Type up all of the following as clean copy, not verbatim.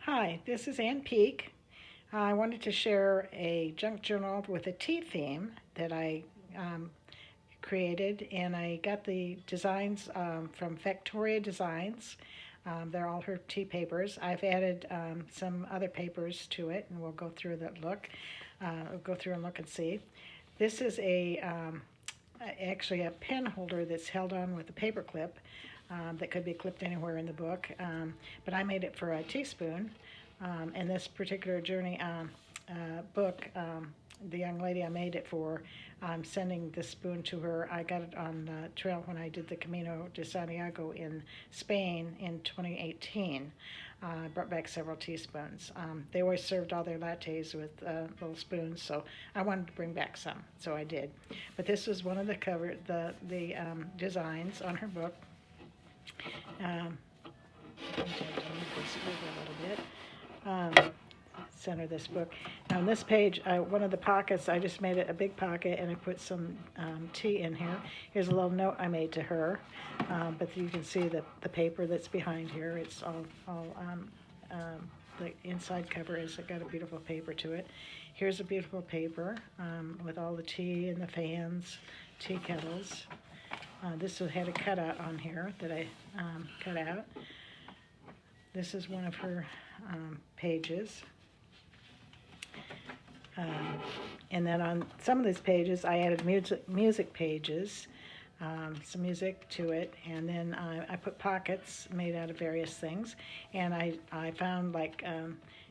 Hi, this is Ann Peak. I wanted to share a junk journal with a tea theme that I um, created, and I got the designs from Factoria Designs. They're all her tea papers. I've added some other papers to it, and we'll go through that look. We'll go through and look and see. This is actually a pen holder that's held on with a paper clip that could be clipped anywhere in the book. But I made it for a teaspoon. And this particular journey book, the young lady I made it for, I'm sending this spoon to her. I got it on the trail when I did the Camino de Santiago in Spain in 2018. I brought back several teaspoons. They always served all their lattes with little spoons, so I wanted to bring back some, so I did. But this was one of the designs on her book. Um, I'm going to move this over a little bit. Center this book. Now, on this page, one of the pockets, I just made it a big pocket and I put some tea in here. Here's a little note I made to her, but you can see the paper that's behind here. It's all the inside cover is got a beautiful paper to it. Here's a beautiful paper with all the tea and the fans, tea kettles. This had a cutout on here that I cut out. This is one of her pages. And then on some of these pages, I added music pages, some music to it, and then I put pockets made out of various things. And I found like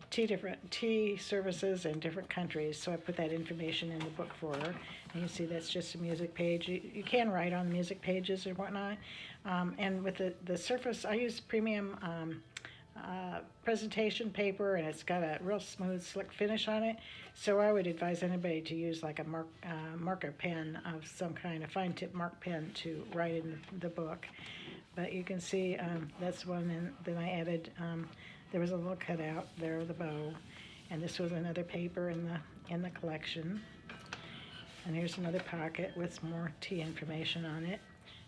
different tea services in different countries, so I put that information in the book for her. And you see that's just a music page. You can write on music pages or whatnot. And with the surface, I use premium presentation paper, and it's got a real smooth, slick finish on it. So I would advise anybody to use like a marker pen of some kind, a fine tip mark pen to write in the book. But you can see that's one, and then I added, there was a little cutout there of the bow, and this was another paper in the collection. And here's another pocket with more tea information on it.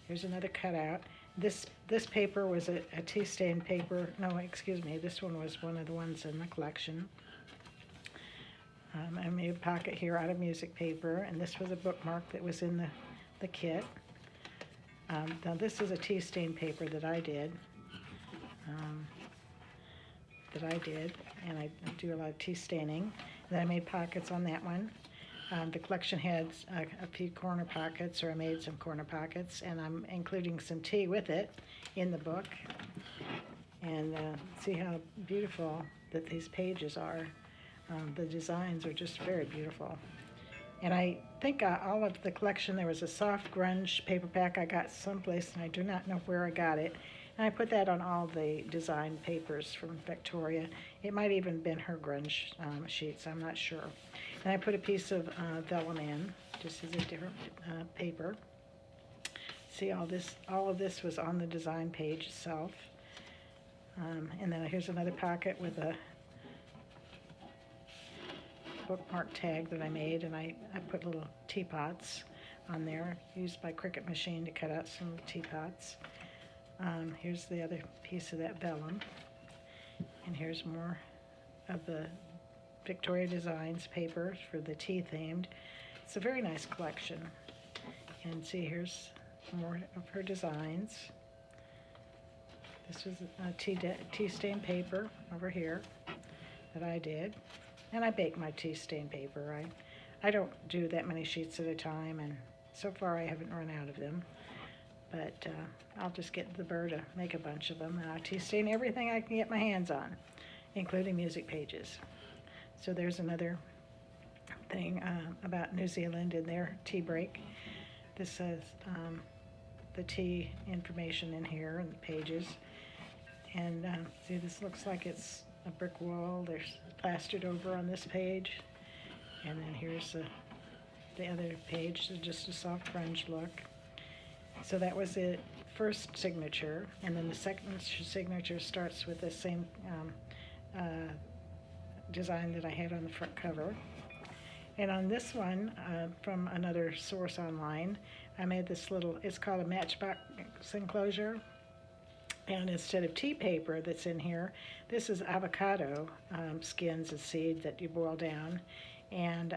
Here's another cutout. This paper was a tea stain paper. No, excuse me. This one was one of the ones in the collection. I made a pocket here out of music paper, and this was a bookmark that was in the kit. Now this is a tea stain paper that I did. And I do a lot of tea staining. And then I made pockets on that one. The collection had a few corner pockets, or I made some corner pockets, and I'm including some tea with it in the book. And see how beautiful that these pages are. The designs are just very beautiful. And I think all of the collection, there was a soft grunge paperback I got someplace, and I do not know where I got it. And I put that on all the design papers from Victoria. It might even been her grunge sheets, I'm not sure. And I put a piece of vellum in, just as a different paper. See, all of this was on the design page itself. And then here's another pocket with a bookmark tag that I made, and I put little teapots on there, used my Cricut machine to cut out some teapots. Here's the other piece of that vellum, and here's more of the Victoria Designs papers for the tea themed. It's a very nice collection. And see, here's more of her designs. This was a tea stain paper over here that I did. And I bake my tea stain paper. I don't do that many sheets at a time, and so far I haven't run out of them. But I'll just get the burr to make a bunch of them, and I'll tea stain everything I can get my hands on, including music pages. So there's another thing about New Zealand and their tea break. This says the tea information in here and the pages. And see, this looks like it's a brick wall. There's plastered over on this page. And then here's the other page, so just a soft grunge look. So that was the first signature. And then the second signature starts with the same design that I had on the front cover. And on this one, from another source online, I made this little, it's called a matchbox enclosure. And instead of tea paper that's in here, this is avocado skins and seed that you boil down. And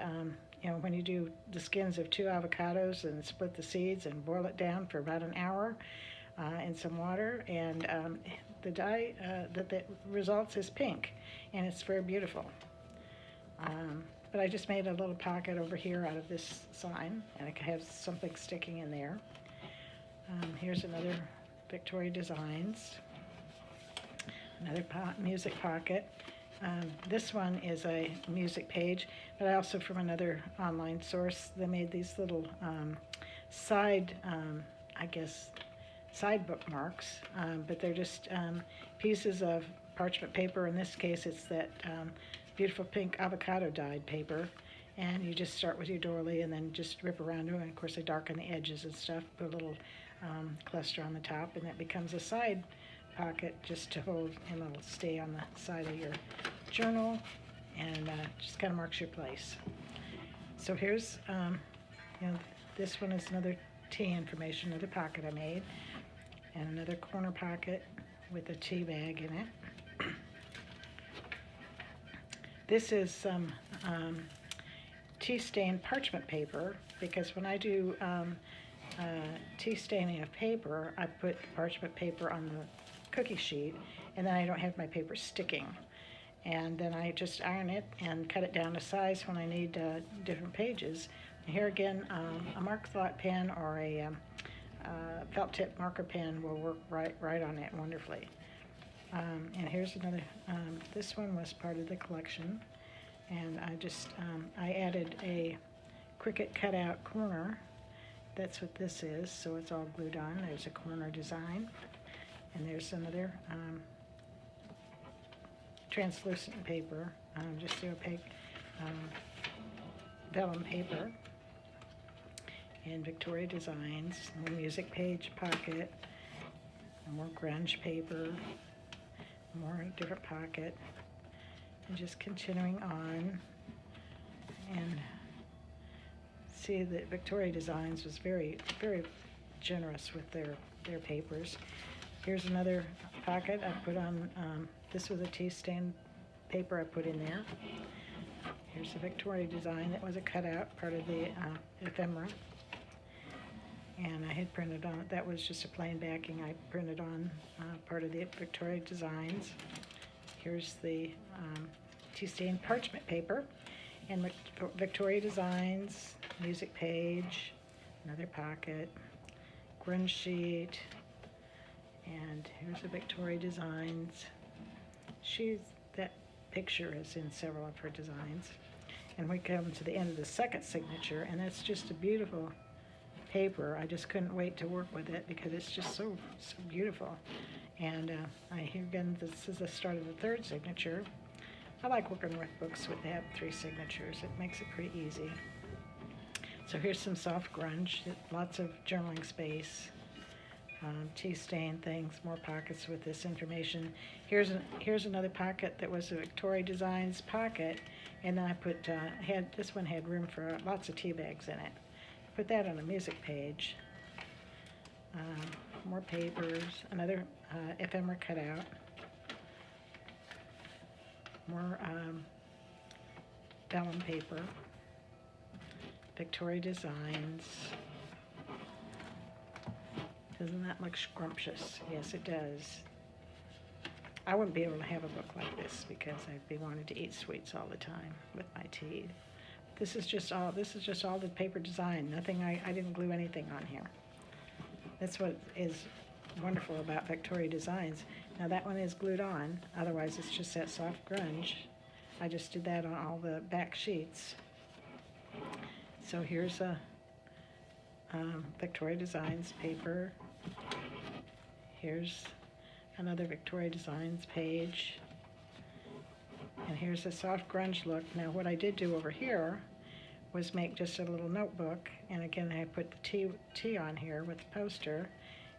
when you do the skins of 2 avocados and split the seeds and boil it down for about an hour in some water, and the dye that results is pink, and it's very beautiful. But I just made a little pocket over here out of this sign, and it has something sticking in there. Here's another Victoria Designs, another music pocket. This one is a music page, but I also, from another online source, they made these little side, side bookmarks, but they're just pieces of parchment paper. In this case, it's that beautiful pink avocado dyed paper. And you just start with your doily and then just rip around them. And of course, I darken the edges and stuff, put a little cluster on the top, and that becomes a side pocket just to hold, and it'll stay on the side of your journal, and just kind of marks your place. So here's, this one is another tea information, another pocket I made, and another corner pocket with a tea bag in it. This is some tea stain parchment paper, because when I do tea staining of paper, I put parchment paper on the cookie sheet, and then I don't have my paper sticking. And then I just iron it and cut it down to size when I need different pages. And here again, a Mark Thought pen or a felt tip marker pen will work right on it wonderfully. And here's another, this one was part of the collection, and I added a Cricut cutout corner. That's what this is, so it's all glued on. There's a corner design, and there's another translucent paper, just the opaque vellum paper, and Victoria Designs, more music page pocket, more grunge paper, more different pocket, and just continuing on. And see that Victoria Designs was very, very generous with their papers. Here's another pocket I put on, this was a tea stain paper I put in there. Here's a Victoria Design that was a cutout, part of the ephemera. And I had printed on it, that was just a plain backing, I printed on part of the Victoria Designs. Here's the tea stain parchment paper, and Victoria Designs, music page, another pocket, grunge sheet, and here's a Victoria Designs. That picture is in several of her designs. And we come to the end of the second signature, and it's just a beautiful paper. I just couldn't wait to work with it because it's just so beautiful. And here again, this is the start of the third signature. I like working with books that have 3 signatures. It makes it pretty easy. So here's some soft grunge, lots of journaling space, tea stain things, more pockets with this information. Here's another pocket that was a Victoria Designs pocket, and then I put this one had room for lots of tea bags in it. Put that on a music page. More papers, another ephemera cutout, more vellum paper, Victoria Designs. Doesn't that look scrumptious? Yes, it does. I wouldn't be able to have a book like this because I'd be wanting to eat sweets all the time with my tea. This is just all the paper design. Nothing, I didn't glue anything on here. That's what is wonderful about Victoria Designs. Now that one is glued on, otherwise it's just that soft grunge. I just did that on all the back sheets. So here's a Victoria Designs paper. Here's another Victoria Designs page. And here's a soft grunge look. Now what I did do over here was make just a little notebook, and again I put the tea on here with the poster,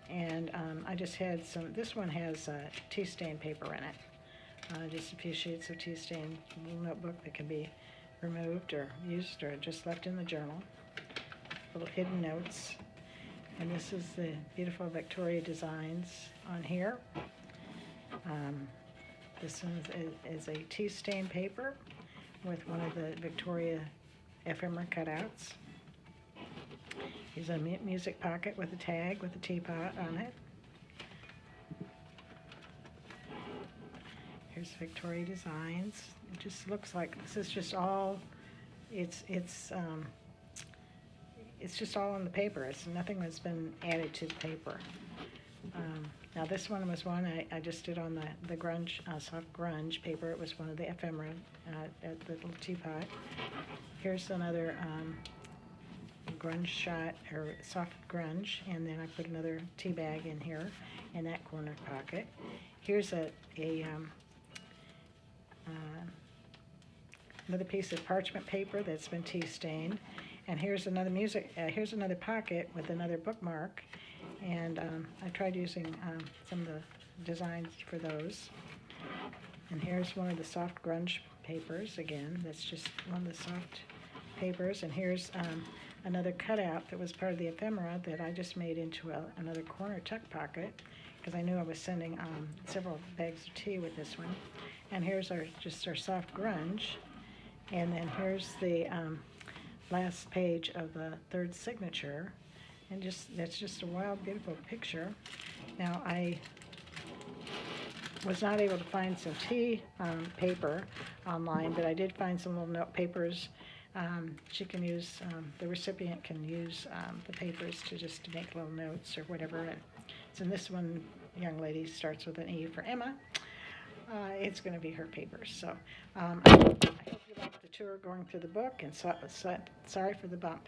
and I just had this one has tea stain paper in it. Just a few sheets of tea stain, little notebook that can be removed or used or just left in the journal. Little hidden notes. And this is the beautiful Victoria Designs on here. Um, this one is a tea stain paper with one of the Victoria ephemera cutouts. Here's a music pocket with a tag with a teapot on it. Here's Victoria Designs. It just looks like this is just all. It's just all on the paper. Nothing has been added to the paper. Now this one was one I just did on the grunge, soft grunge paper. It was one of the ephemera, the little teapot. Here's another grunge shot, or soft grunge, and then I put another tea bag in here in that corner pocket. Here's another piece of parchment paper that's been tea stained, and here's here's another pocket with another bookmark, and I tried using some of the designs for those. And here's one of the soft grunge papers again. That's just one of the soft papers, and here's another cutout that was part of the ephemera that I just made into another corner tuck pocket, because I knew I was sending several bags of tea with this one. And here's just our soft grunge. And then here's the last page of the third signature. And that's just a wild, beautiful picture. Now, I was not able to find some tea paper online, but I did find some little note papers. She can use, the recipient can use the papers to make little notes or whatever. And so this one, young lady, starts with an E for Emma. It's going to be her papers. So I hope you liked the tour going through the book, and sorry for the bump.